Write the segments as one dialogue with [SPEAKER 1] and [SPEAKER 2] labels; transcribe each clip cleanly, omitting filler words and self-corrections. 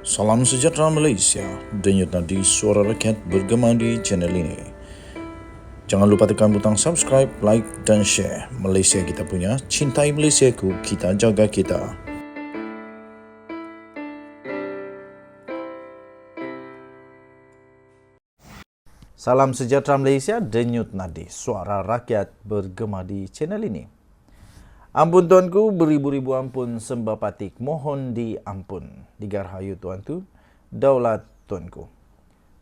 [SPEAKER 1] Salam sejahtera Malaysia, denyut nadi suara rakyat bergema di channel ini. Jangan lupa tekan butang subscribe, like dan share. Malaysia kita punya, cintai Malaysiaku, kita jaga kita. Salam sejahtera Malaysia, denyut nadi suara rakyat bergema di channel ini. Ampun tuanku, beribu-ribu ampun sembah patik, mohon diampun. Digarhayu tuan tu, daulat tuanku.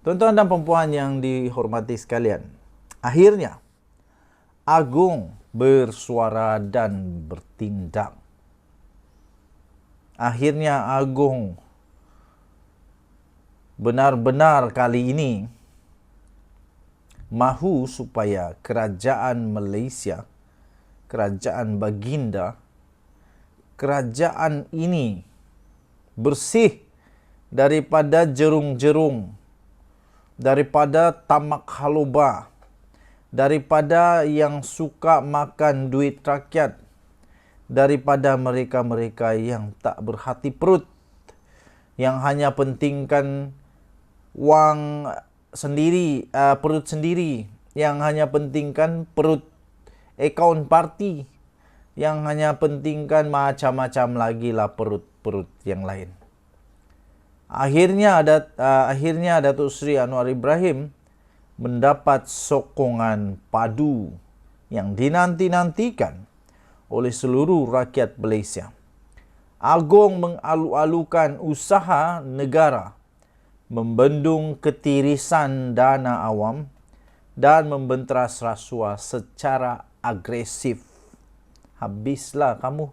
[SPEAKER 1] Tuan-tuan dan perempuan yang dihormati sekalian, akhirnya Agung bersuara dan bertindak. Akhirnya Agung benar-benar kali ini mahu supaya kerajaan Malaysia, kerajaan baginda, kerajaan ini bersih daripada jerung-jerung, daripada tamak haloba, daripada yang suka makan duit rakyat, daripada mereka-mereka yang tak berhati perut, yang hanya pentingkan wang sendiri, perut sendiri, yang hanya pentingkan perut akaun parti, yang hanya pentingkan macam-macam lagi lah perut-perut yang lain. Akhirnya Datuk Seri Anwar Ibrahim mendapat sokongan padu yang dinanti-nantikan oleh seluruh rakyat Malaysia. Agung mengalu-alukan usaha negara membendung ketirisan dana awam dan membenteras rasuah secara agresif. Habislah kamu.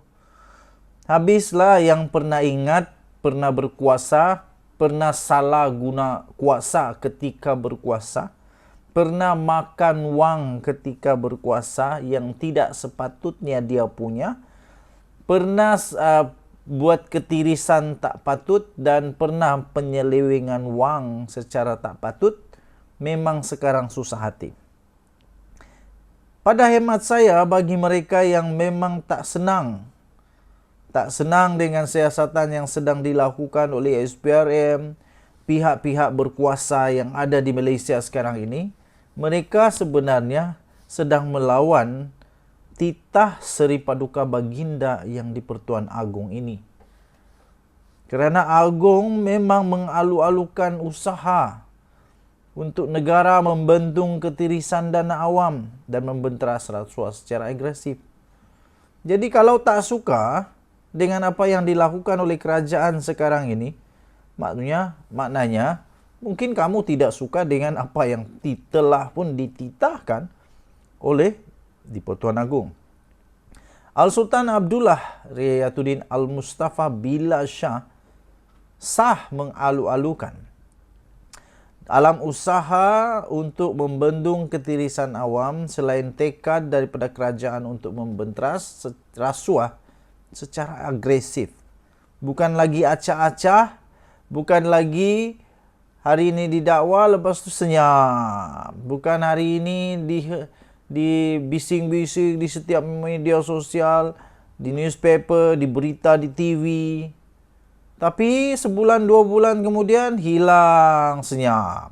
[SPEAKER 1] Habislah yang pernah ingat, pernah berkuasa, pernah salah guna kuasa ketika berkuasa, pernah makan wang ketika berkuasa yang tidak sepatutnya dia punya, pernah buat ketirisan tak patut dan pernah penyelewengan wang secara tak patut, memang sekarang susah hati. Pada hemat saya, bagi mereka yang memang tak senang dengan siasatan yang sedang dilakukan oleh SPRM, pihak-pihak berkuasa yang ada di Malaysia sekarang ini, mereka sebenarnya sedang melawan titah Seri Paduka Baginda yang di-Pertuan Agong ini. Kerana Agong memang mengalu-alukan usaha untuk negara membendung ketirisan dana awam dan membenteras rasuah secara agresif. Jadi kalau tak suka dengan apa yang dilakukan oleh kerajaan sekarang ini, maknanya mungkin kamu tidak suka dengan apa yang telah pun dititahkan oleh di-Pertuan Agong. Al-Sultan Abdullah Riayatuddin Al-Mustafa Billah Shah sah mengalu-alukan dalam usaha untuk membendung ketirisan awam selain tekad daripada kerajaan untuk membenteras rasuah secara agresif. Bukan lagi acah-acah, bukan lagi hari ini didakwa lepas tu senyap. Bukan hari ini di bising-bising di setiap media sosial, di newspaper, di berita, di TV. Tapi sebulan, 2 bulan kemudian hilang senyap.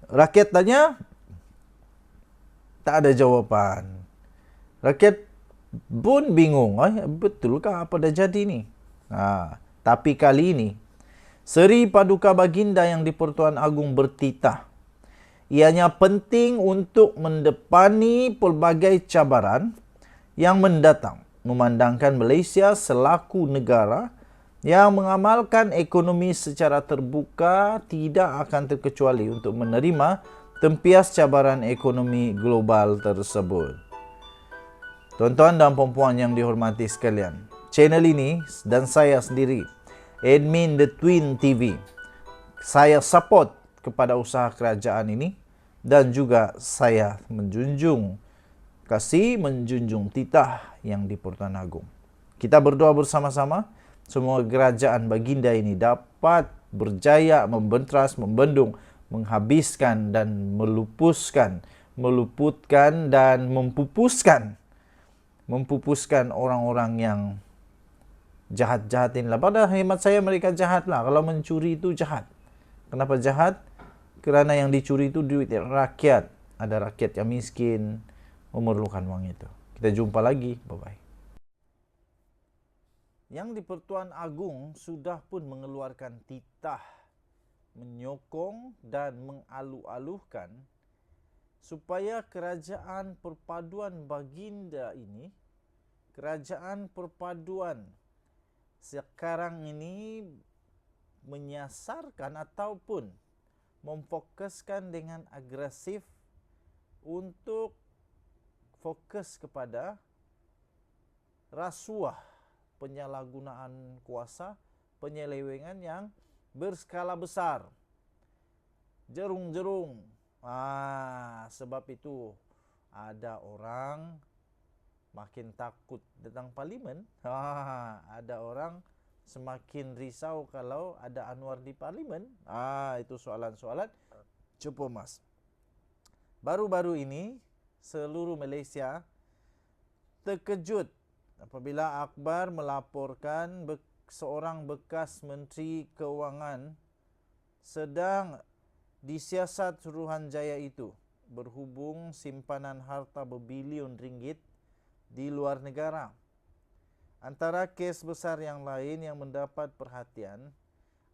[SPEAKER 1] Rakyat tanya, tak ada jawapan. Rakyat pun bingung, betulkah apa dah jadi ni? Tapi kali ini, Seri Paduka Baginda yang di-Pertuan Agong bertitah. Ianya penting untuk mendepani pelbagai cabaran yang mendatang, memandangkan Malaysia selaku negara yang mengamalkan ekonomi secara terbuka tidak akan terkecuali untuk menerima tempias cabaran ekonomi global tersebut. Tuan-tuan dan puan-puan yang dihormati sekalian, channel ini dan saya sendiri, admin The Twin TV, saya support kepada usaha kerajaan ini dan juga saya menjunjung titah yang di-Pertuan Agong. Kita berdoa bersama-sama semua kerajaan baginda ini dapat berjaya membenteras, membendung, menghabiskan dan meluputkan dan mempupuskan orang-orang yang jahat-jahatin lah. Pada hemat saya mereka jahat lah. Kalau mencuri itu jahat. Kenapa jahat? Karena yang dicuri itu duit rakyat. Ada rakyat yang miskin, memerlukan uang itu. Kita jumpa lagi. Bye-bye. Yang di Pertuan Agung sudah pun mengeluarkan titah menyokong dan mengaluh-aluhkan supaya kerajaan perpaduan baginda ini, kerajaan perpaduan sekarang ini menyasarkan ataupun memfokuskan dengan agresif untuk fokus kepada rasuah, penyalahgunaan kuasa, penyelewengan yang berskala besar. Jerung-jerung. Sebab itu ada orang makin takut datang parlimen. Ada orang semakin risau kalau ada Anwar di parlimen. Itu soalan-soalan cukup mas. Baru-baru ini seluruh Malaysia terkejut apabila akhbar melaporkan seorang bekas Menteri Keuangan sedang disiasat Suruhanjaya itu berhubung simpanan harta berbilion ringgit di luar negara. Antara kes besar yang lain yang mendapat perhatian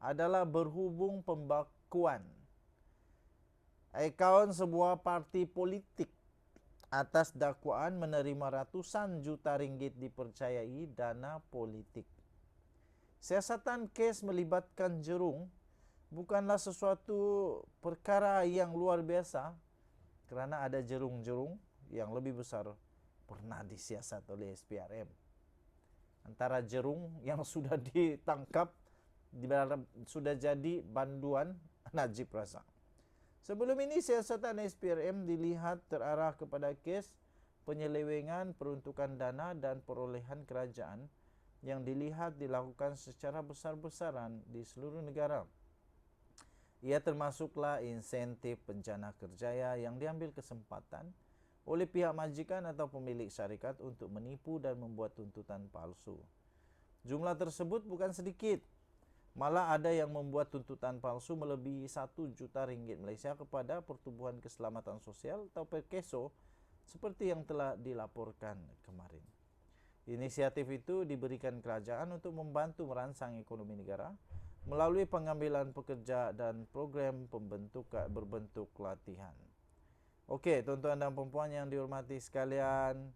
[SPEAKER 1] adalah berhubung pembakuan akaun sebuah parti politik atas dakwaan menerima ratusan juta ringgit dipercayai dana politik. Siasatan kes melibatkan jerung bukanlah sesuatu perkara yang luar biasa kerana ada jerung-jerung yang lebih besar pernah disiasat oleh SPRM. Antara jerung yang sudah ditangkap sudah jadi banduan Najib Razak. Sebelum ini siasatan SPRM dilihat terarah kepada kes penyelewengan peruntukan dana dan perolehan kerajaan yang dilihat dilakukan secara besar-besaran di seluruh negara. Ia termasuklah insentif penjana kerjaya yang diambil kesempatan oleh pihak majikan atau pemilik syarikat untuk menipu dan membuat tuntutan palsu. Jumlah tersebut bukan sedikit. Malah ada yang membuat tuntutan palsu melebihi 1 juta ringgit Malaysia kepada Pertubuhan Keselamatan Sosial atau Perkeso seperti yang telah dilaporkan kemarin. Inisiatif itu diberikan kerajaan untuk membantu merangsang ekonomi negara melalui pengambilan pekerja dan program berbentuk latihan. Okey, tuan-tuan dan puan-puan yang dihormati sekalian,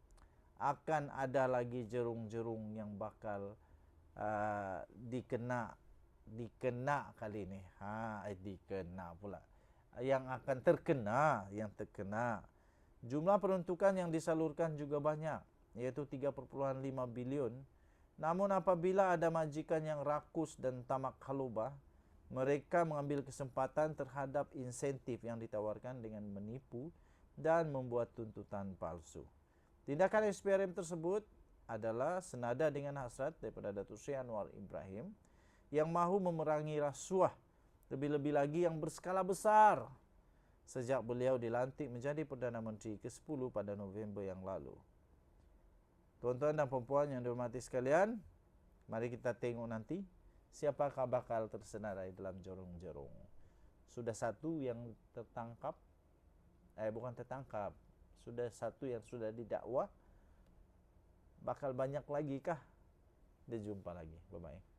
[SPEAKER 1] akan ada lagi jerung-jerung yang bakal dikena kali ini. Dikena pula. Yang akan terkena. Jumlah peruntukan yang disalurkan juga banyak, iaitu 3.5 bilion. Namun apabila ada majikan yang rakus dan tamak halubah, mereka mengambil kesempatan terhadap insentif yang ditawarkan dengan menipu dan membuat tuntutan palsu. Tindakan SPRM tersebut adalah senada dengan hasrat daripada Datuk Seri Anwar Ibrahim yang mahu memerangi rasuah, lebih-lebih lagi yang berskala besar sejak beliau dilantik menjadi Perdana Menteri ke-10 pada November yang lalu. Tuan-tuan dan puan-puan yang dihormati sekalian, mari kita tengok nanti siapakah bakal tersenarai dalam jerung-jerung. Sudah satu yang tertangkap, bukan tertangkap, sudah satu yang sudah didakwa. Bakal banyak lagi kah? Dia jumpa lagi. Bye-bye.